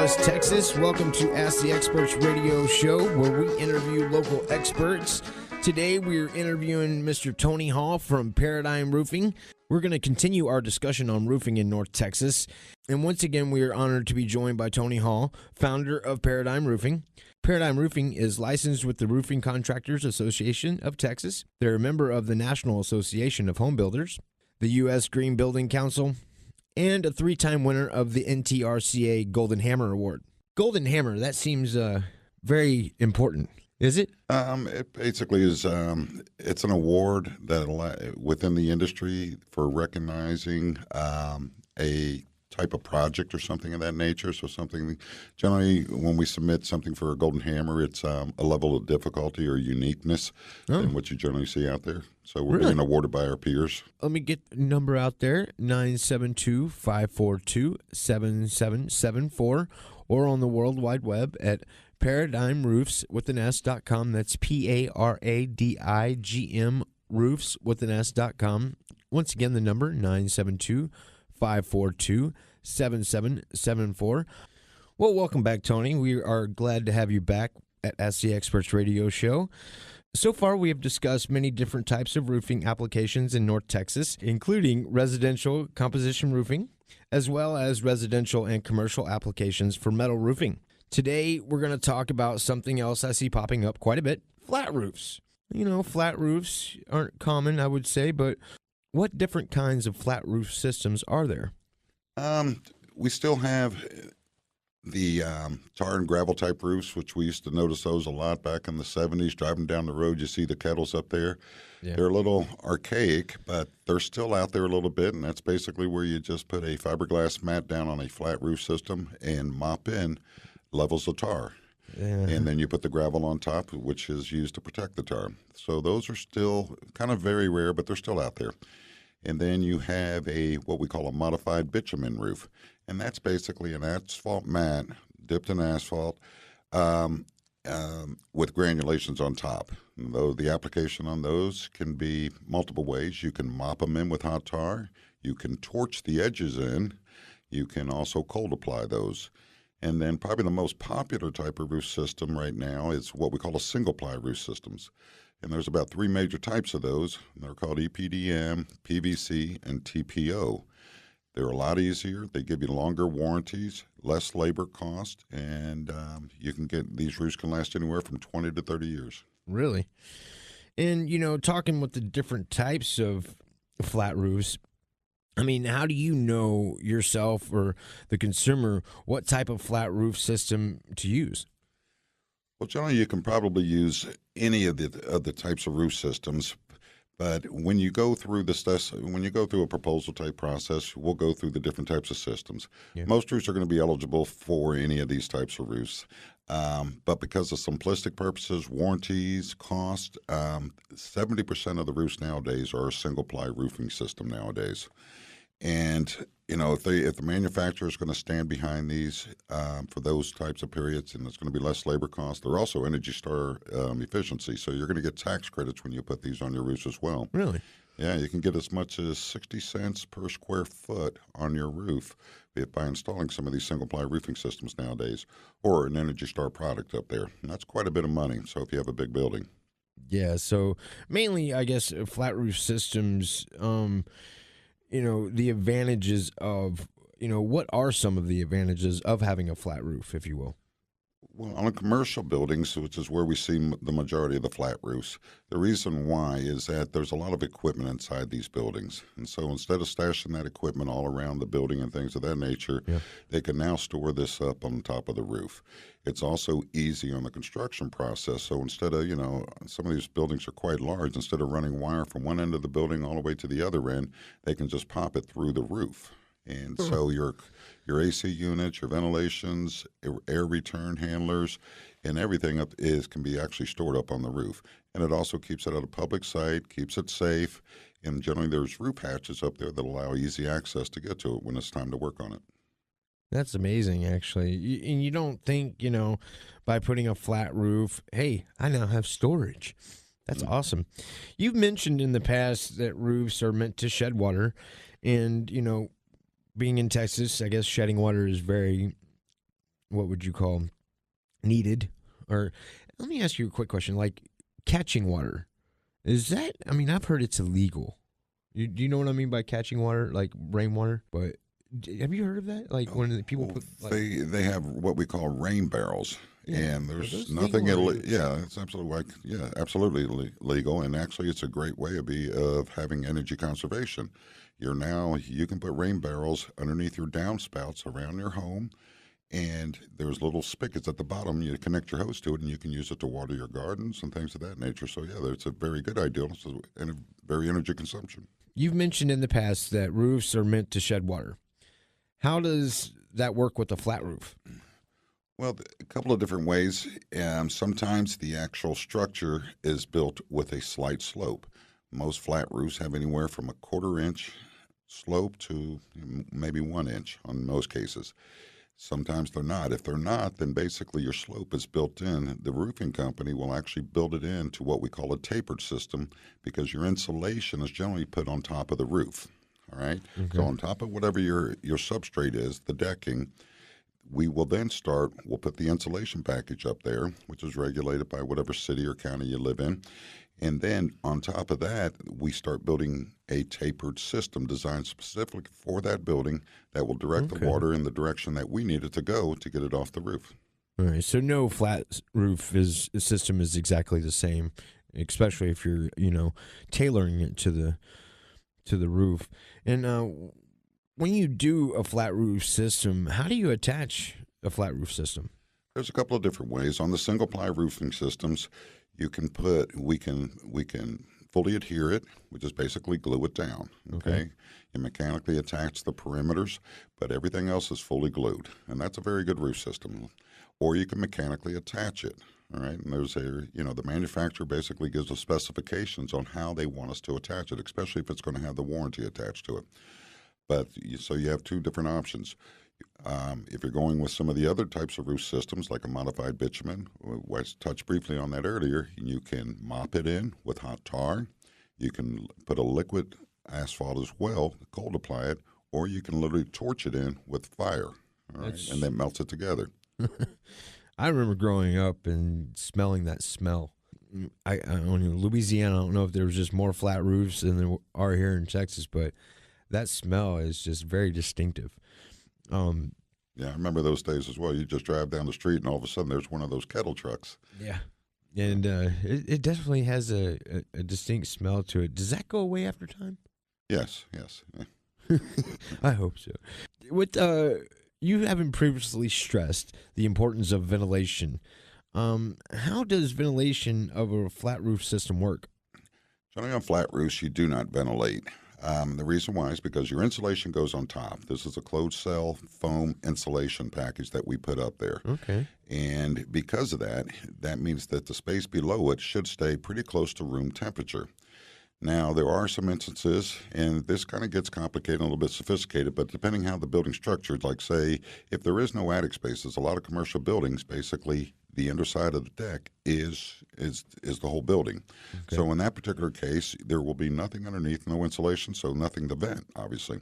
Dallas, Texas. Welcome to Ask the Experts radio show, where we interview local experts. Today, we're interviewing Mr. Tony Hall from Paradigm Roofing. We're going to continue our discussion on roofing in North Texas. And once again, we are honored to be joined by Tony Hall, founder of Paradigm Roofing. Paradigm Roofing is licensed with the Roofing Contractors Association of Texas. They're a member of the National Association of Home Builders, the U.S. Green Building Council, and a 3-time winner of the NTRCA Golden Hammer Award. Golden Hammer, that seems very important. Is it? It basically is. It's an award that within the industry for recognizing a type of project or something of that nature. So something, generally, when we submit something for a Golden Hammer, it's a level of difficulty or uniqueness than what you generally see out there. So we're being awarded by our peers. Let me get the number out there, 972-542-7774, or on the World Wide Web at ParadigmRoofsWithAnS.com. That's PARADIGM roofswithanS.com. Once again, the number 972-542-7774. Well, welcome back, Tony. We are glad to have you back at Ask the Experts radio show. So far, we have discussed many different types of roofing applications in North Texas, including residential composition roofing, as well as residential and commercial applications for metal roofing. Today, we're going to talk about something else I see popping up quite a bit, flat roofs. You know, flat roofs aren't common, I would say, but what different kinds of flat roof systems are there? We still have the tar and gravel type roofs, which we used to notice those a lot back in the 70s. Driving down the road, you see the kettles up there. Yeah. They're a little archaic, but they're still out there a little bit, and that's basically where you just put a fiberglass mat down on a flat roof system and mop in levels of tar. Yeah. And then you put the gravel on top, which is used to protect the tar. So those are still kind of very rare, but they're still out there. And then you have what we call a modified bitumen roof. And that's basically an asphalt mat dipped in asphalt with granulations on top. And though the application on those can be multiple ways. You can mop them in with hot tar. You can torch the edges in. You can also cold apply those. And then probably the most popular type of roof system right now is what we call a single-ply roof systems. And there's about 3 major types of those. They're called EPDM, PVC, and TPO. They're a lot easier. They give you longer warranties, less labor cost, and you can get these roofs can last anywhere from 20 to 30 years. Really? And, you know, talking with the different types of flat roofs, I mean, how do you know yourself or the consumer what type of flat roof system to use? Well, generally, you can probably use any of the types of roof systems, but when you go through a proposal type process, we'll go through the different types of systems. Yeah. Most roofs are going to be eligible for any of these types of roofs, but because of simplistic purposes, warranties, cost, 70% of the roofs nowadays are a single-ply roofing system nowadays. And, you know, if the manufacturer is going to stand behind these for those types of periods, and it's going to be less labor cost, they're also Energy Star efficiency. So you're going to get tax credits when you put these on your roofs as well. Really? Yeah, you can get as much as 60 cents per square foot on your roof by installing some of these single-ply roofing systems nowadays, or an Energy Star product up there. And that's quite a bit of money, so if you have a big building. Yeah, so mainly, I guess, flat roof systems, you know, the advantages of, you know, what are some of the advantages of having a flat roof, if you will? Well, on commercial buildings, which is where we see the majority of the flat roofs, the reason why is that there's a lot of equipment inside these buildings. And so instead of stashing that equipment all around the building and things of that nature, they can now store this up on top of the roof. It's also easy on the construction process. So instead of, you know, some of these buildings are quite large. Instead of running wire from one end of the building all the way to the other end, they can just pop it through the roof. And so your AC units, your ventilations, air return handlers, and everything can be actually stored up on the roof. And it also keeps it at a public site, keeps it safe, and generally there's roof hatches up there that allow easy access to get to it when it's time to work on it. That's amazing, actually. And you don't think, you know, by putting a flat roof, hey, I now have storage. That's awesome. You've mentioned in the past that roofs are meant to shed water, and, you know, being in Texas, I guess shedding water is very what would you call needed? Or let me ask you a quick question, like catching water. Is that, I mean, I've heard it's illegal. Do you know what I mean by catching water, like rainwater? But have you heard of that? Like when the people put, like, they have what we call rain barrels, and there's nothing illegal. Yeah, it's absolutely legal, and actually, it's a great way of having energy conservation. You can put rain barrels underneath your downspouts around your home, and there's little spigots at the bottom. You connect your hose to it, and you can use it to water your gardens and things of that nature. So yeah, it's a very good idea, and a very energy consumption. You've mentioned in the past that roofs are meant to shed water. How does that work with a flat roof? Well, a couple of different ways. Sometimes the actual structure is built with a slight slope. Most flat roofs have anywhere from a 1/4 inch slope to maybe 1 inch on most cases. Sometimes they're not. If they're not, then basically your slope is built in. The roofing company will actually build it into what we call a tapered system, because your insulation is generally put on top of the roof. All right. Okay. So on top of whatever your substrate is, the decking, we'll put the insulation package up there, which is regulated by whatever city or county you live in. And then on top of that, we start building a tapered system designed specifically for that building that will direct the water in the direction that we need it to go to get it off the roof. All right. So no flat roof system is exactly the same, especially if you're, tailoring it to the roof. And when you do a flat roof system, how do you attach a flat roof system? There's a couple of different ways. On the single ply roofing systems, we can fully adhere it, which is basically glue it down. Okay. You mechanically attach the perimeters, but everything else is fully glued, and that's a very good roof system. Or you can mechanically attach it. All right, and the manufacturer basically gives us specifications on how they want us to attach it, especially if it's going to have the warranty attached to it. But so you have two different options. If you're going with some of the other types of roof systems, like a modified bitumen, I touched briefly on that earlier, you can mop it in with hot tar. You can put a liquid asphalt as well, cold apply it, or you can literally torch it in with fire, all right, and then melts it together. I remember growing up and smelling that smell. In Louisiana, I don't know if there was just more flat roofs than there are here in Texas, but that smell is just very distinctive. Yeah, I remember those days as well. You just drive down the street, and all of a sudden there's one of those kettle trucks. Yeah, and it definitely has a distinct smell to it. Does that go away after time? Yes. I hope so. You haven't previously stressed the importance of ventilation. How does ventilation of a flat roof system work? Generally on flat roofs, you do not ventilate. The reason why is because your insulation goes on top. This is a closed cell foam insulation package that we put up there. Okay. And because of that, that means that the space below it should stay pretty close to room temperature. Now, there are some instances, and this kind of gets complicated, a little bit sophisticated, but depending how the building's structured, like say, if there is no attic spaces, a lot of commercial buildings, basically the underside of the deck is the whole building. Okay. So in that particular case, there will be nothing underneath, no insulation, so nothing to vent, obviously.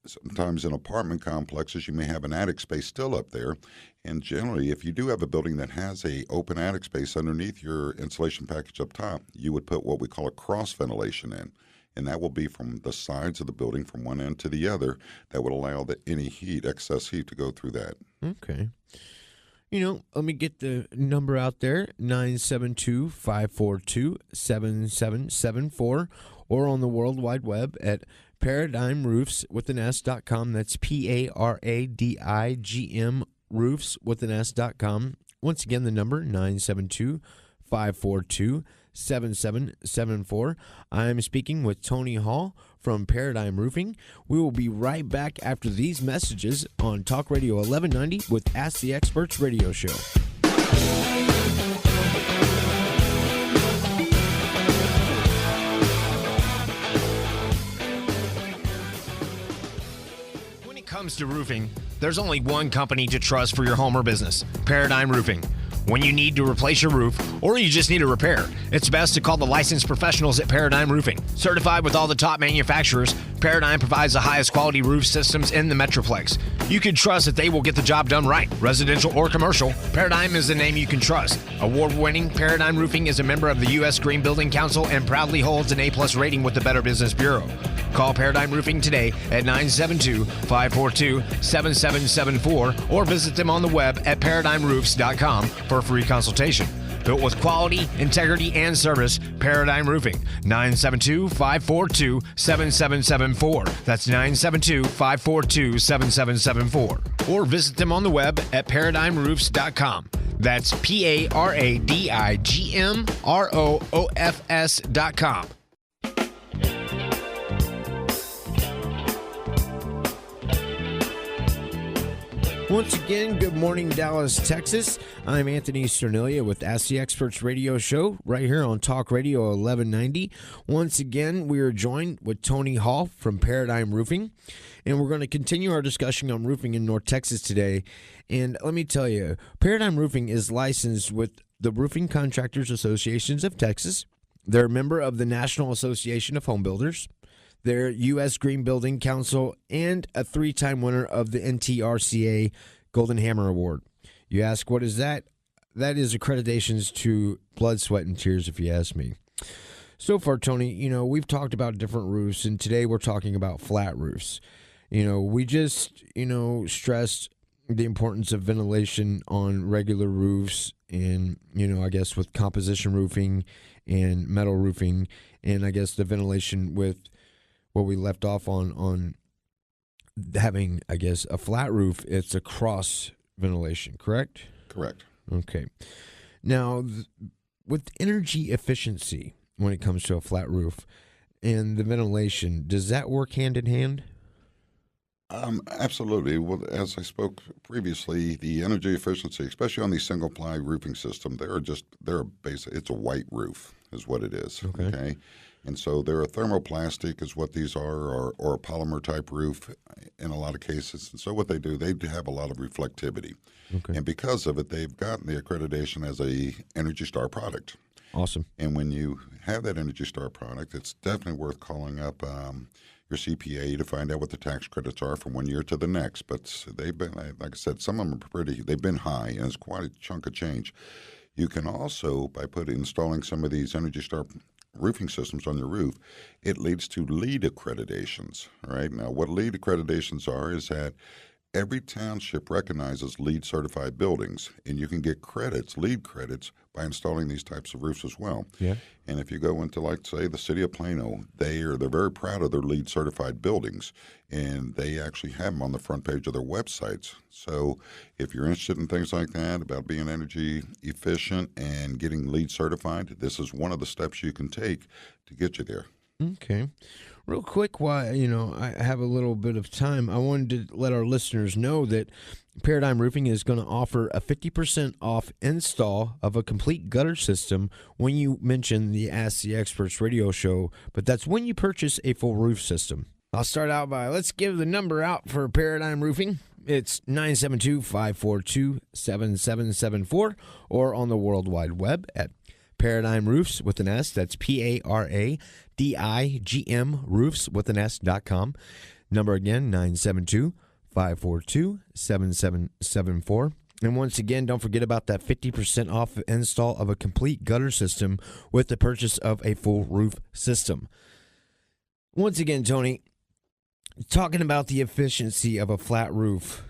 Sometimes in apartment complexes, you may have an attic space still up there. And generally, if you do have a building that has a open attic space underneath your insulation package up top, you would put what we call a cross ventilation in. And that will be from the sides of the building from one end to the other. That would allow any excess heat to go through that. Okay. Let me get the number out there, 972-542-7774, or on the World Wide Web at ParadigmRoofs.com. That's PARADIGM roofs.com. Once again, the number 972-542-7774. I'm speaking with Tony Hall from Paradigm Roofing. We will be right back after these messages on Talk Radio 1190 with Ask the Experts radio show. When it comes to roofing, there's only one company to trust for your home or business: Paradigm Roofing. When you need to replace your roof or you just need a repair, it's best to call the licensed professionals at Paradigm Roofing. Certified with all the top manufacturers, Paradigm provides the highest quality roof systems in the Metroplex. You can trust that they will get the job done right. Residential or commercial, Paradigm is the name you can trust. Award-winning, Paradigm Roofing is a member of the U.S. Green Building Council and proudly holds an A+ rating with the Better Business Bureau. Call Paradigm Roofing today at 972-542-7774 or visit them on the web at paradigmroofs.com for a free consultation. Built with quality, integrity, and service, Paradigm Roofing, 972-542-7774. That's 972-542-7774. Or visit them on the web at paradigmroofs.com. That's paradigmroofs.com. Once again, good morning, Dallas, Texas. I'm Anthony Cernelia with Ask the Experts radio show right here on Talk Radio 1190. Once again, we are joined with Tony Hall from Paradigm Roofing, and we're going to continue our discussion on roofing in North Texas today. And let me tell you, Paradigm Roofing is licensed with the Roofing Contractors Associations of Texas. They're a member of the National Association of Home Builders. They're U.S. Green Building Council and a 3-time winner of the NTRCA Golden Hammer Award. You ask, what is that? That is accreditations to blood, sweat, and tears, if you ask me. So far, Tony, we've talked about different roofs, and today we're talking about flat roofs. We just, stressed the importance of ventilation on regular roofs and, I guess with composition roofing and metal roofing, and I guess the ventilation with what we left off on having, I guess, a flat roof. It's a cross ventilation, correct? Correct. Okay. Now, with energy efficiency, when it comes to a flat roof and the ventilation, does that work hand in hand? Absolutely. Well, as I spoke previously, the energy efficiency, especially on the single ply roofing system, it's a white roof is what it is. Okay. And so they're a thermoplastic is what these are, or a polymer type roof in a lot of cases. And so what they do, they have a lot of reflectivity. Okay. And because of it, they've gotten the accreditation as a Energy Star product. Awesome. And when you have that Energy Star product, it's definitely worth calling up your CPA to find out what the tax credits are from one year to the next. But they've been, like I said, some of them are they've been high, and it's quite a chunk of change. You can also, by installing some of these Energy Star roofing systems on your roof, it leads to LEED accreditations. Right now, what LEED accreditations are is that every township recognizes LEED certified buildings, and you can get LEED credits by installing these types of roofs as well. Yeah. And if you go into, like, say, the city of Plano, they're very proud of their LEED certified buildings, and they actually have them on the front page of their websites. So if you're interested in things like that, about being energy efficient and getting LEED certified, this is one of the steps you can take to get you there. Okay. Real quick, while I have a little bit of time, I wanted to let our listeners know that Paradigm Roofing is going to offer a 50% off install of a complete gutter system when you mention the Ask the Experts radio show, but that's when you purchase a full roof system. I'll start out by, let's give the number out for Paradigm Roofing. It's 972-542-7774 or on the World Wide Web at Paradigm Roofs with an S. That's PARADIGM roofs with an S.com. Number again, 972-542-7774. And once again, don't forget about that 50% off install of a complete gutter system with the purchase of a full roof system. Once again, Tony, talking about the efficiency of a flat roof,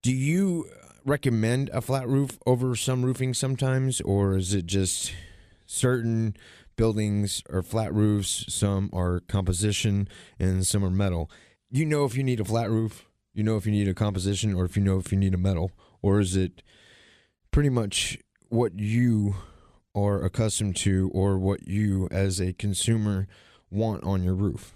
do you recommend a flat roof over some roofing sometimes, or is it just certain buildings are flat roofs, some are composition, and some are metal? If you need a flat roof, if you need a composition, or if you need a metal, or is it pretty much what you are accustomed to or what you as a consumer want on your roof?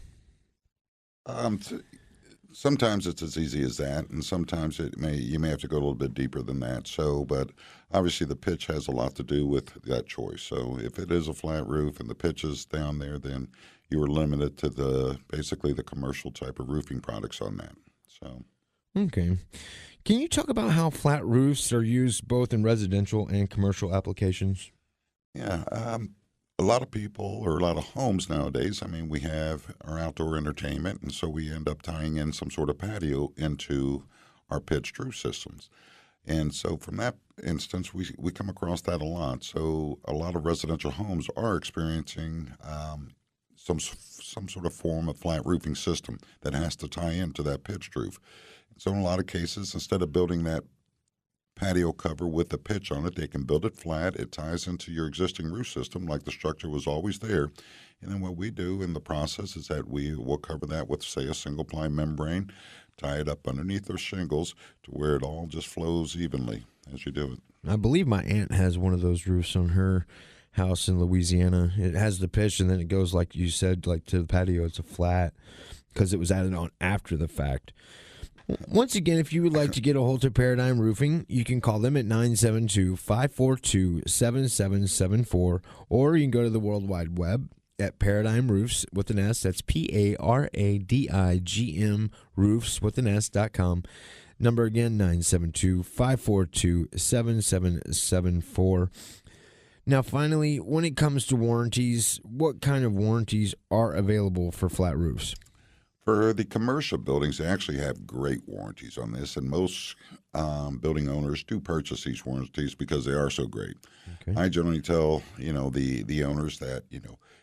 Sometimes it's as easy as that, and sometimes you may have to go a little bit deeper than that. So, but obviously the pitch has a lot to do with that choice. So if it is a flat roof and the pitch is down there, then you are limited to basically the commercial type of roofing products on that. So, okay. Can you talk about how flat roofs are used both in residential and commercial applications? Yeah, a lot of people or a lot of homes nowadays, I mean, we have our outdoor entertainment, and so we end up tying in some sort of patio into our pitched roof systems. And so from that instance, we come across that a lot. So a lot of residential homes are experiencing some sort of form of flat roofing system that has to tie into that pitched roof. So in a lot of cases, instead of building that patio cover with a pitch on it, they can build it flat. It ties into your existing roof system like the structure was always there. And then what we do in the process is that we will cover that with, say, a single ply membrane, tie it up underneath those shingles to where it all just flows evenly as you do it. I believe my aunt has one of those roofs on her house in Louisiana. It has the pitch, and then it goes, like you said, like to the patio. It's a flat because it was added on after the fact. Once again, if you would like to get a hold of Paradigm Roofing, you can call them at 972-542-7774, or you can go to the World Wide Web at Paradigm Roofs with an S. That's Paradigm Roofs with an S.com. Number again, 972-542-7774. Now, finally, when it comes to warranties, what kind of warranties are available for flat roofs? For the commercial buildings, they actually have great warranties on this, and most building owners do purchase these warranties because they are so great. Okay. I generally tell the owners that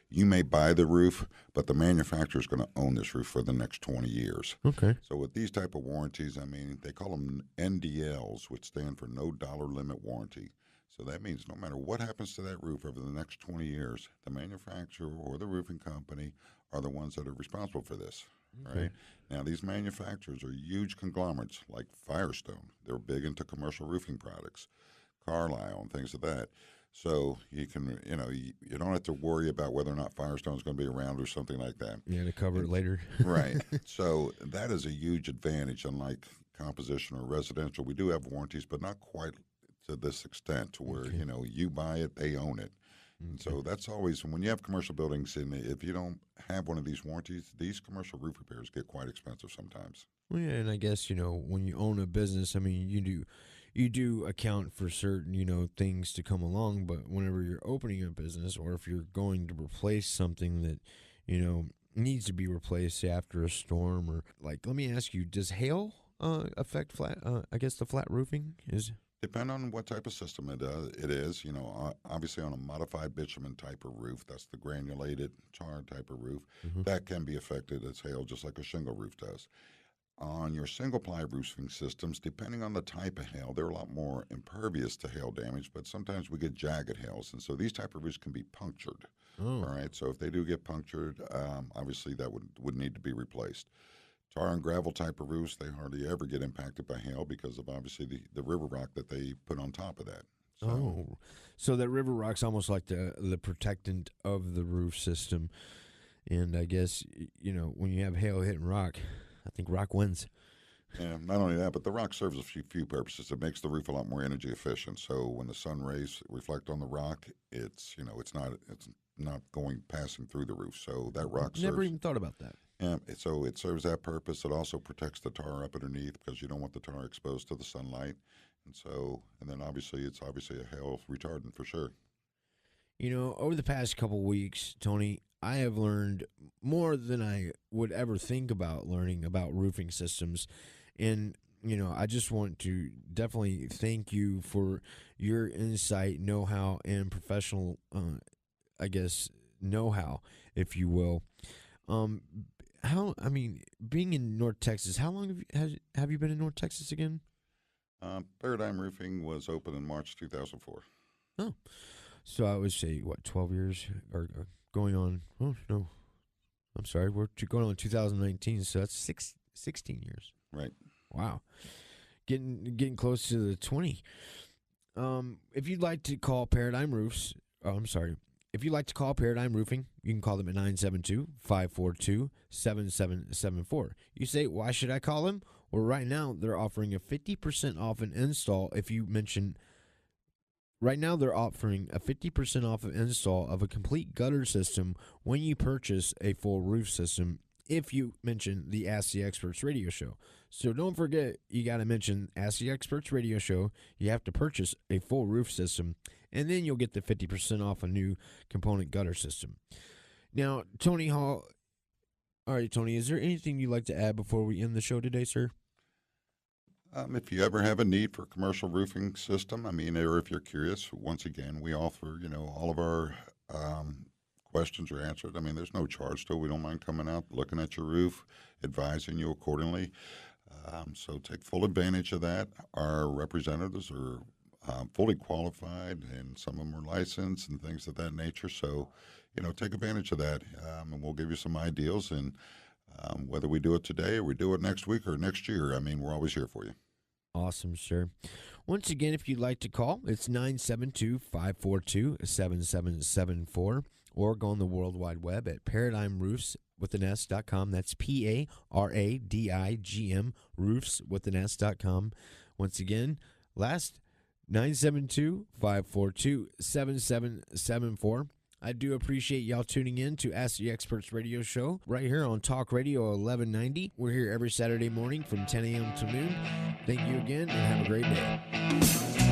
you may buy the roof, but the manufacturer is going to own this roof for the next 20 years. Okay. So with these type of warranties, I mean, they call them NDLs, which stand for no dollar limit warranty. So that means no matter what happens to that roof over the next 20 years, the manufacturer or the roofing company are the ones that are responsible for this. Okay. Right. Now, these manufacturers are huge conglomerates like Firestone. They're big into commercial roofing products, Carlisle, and things of that. So you can, you don't have to worry about whether or not Firestone's going to be around or something like that. Yeah, to cover it later. Right. So that is a huge advantage. Unlike composition or residential, we do have warranties, but not quite to this extent to where, Okay. you buy it, they own it. And so that's always, when you have commercial buildings, and if you don't have one of these warranties, these commercial roof repairs get quite expensive sometimes. Well, yeah, and I guess, when you own a business, I mean, you do account for certain, things to come along, but whenever you're opening a business or if you're going to replace something that, needs to be replaced after a storm or let me ask you, does hail affect the flat roofing is? Depend on what type of system it is. Obviously on a modified bitumen type of roof, that's the granulated tar type of roof, that can be affected as hail, just like a shingle roof does. On your single ply roofing systems, depending on the type of hail, they're a lot more impervious to hail damage, but sometimes we get jagged hails, and so these type of roofs can be punctured. Oh. All right, so if they do get punctured, obviously that would need to be replaced. Tar and gravel type of roofs, they hardly ever get impacted by hail because of obviously the river rock that they put on top of that. So that river rock's almost like the protectant of the roof system. And I guess, when you have hail hitting rock, I think rock wins. Yeah, not only that, but the rock serves a few purposes. It makes the roof a lot more energy efficient. So when the sun rays reflect on the rock, it's not passing through the roof. So that rock Never even thought about that. Yeah, so it serves that purpose. It also protects the tar up underneath because you don't want the tar exposed to the sunlight. And then obviously it's a hail retardant for sure. Over the past couple weeks, Tony, I have learned more than I would ever think about learning about roofing systems. And, I just want to definitely thank you for your insight, know-how, and professional, know-how, if you will. Being in North Texas, how long have you been in North Texas again? Paradigm Roofing was open in March 2004. Oh, so I would say, 12 years or going on? Oh, no. I'm sorry. We're going on 2019, so that's 16 years. Right. Wow. Getting close to the 20. If you'd like to call Paradigm Roofs, if you'd like to call Paradigm Roofing, you can call them at 972-542-7774. You say, why should I call them? Well, right now, they're offering a 50% off an install if you mention... Right now, they're offering a 50% off an install of a complete gutter system when you purchase a full roof system if you mention the Ask the Experts radio show. So don't forget, you got to mention Ask the Experts radio show. You have to purchase a full roof system, and then you'll get the 50% off a new component gutter system. Now, Tony Hall. All right, Tony, is there anything you'd like to add before we end the show today, sir? If you ever have a need for a commercial roofing system, or if you're curious, once again, we offer, all of our questions are answered. There's no charge to it. We don't mind coming out, looking at your roof, advising you accordingly. So take full advantage of that. Our representatives are fully qualified, and some of them are licensed and things of that nature. So, take advantage of that, and we'll give you some ideas. And whether we do it today or we do it next week or next year, we're always here for you. Awesome, sir. Once again, if you'd like to call, it's 972-542-7774, or go on the World Wide Web at ParadigmRoofsWithAN.com. That's PARADIGM roofswithan.com. Once again, last 972-542-7774. I do appreciate y'all tuning in to Ask the Experts radio show right here on Talk Radio 1190. We're here every Saturday morning from 10 a.m. to noon. Thank you again, and have a great day.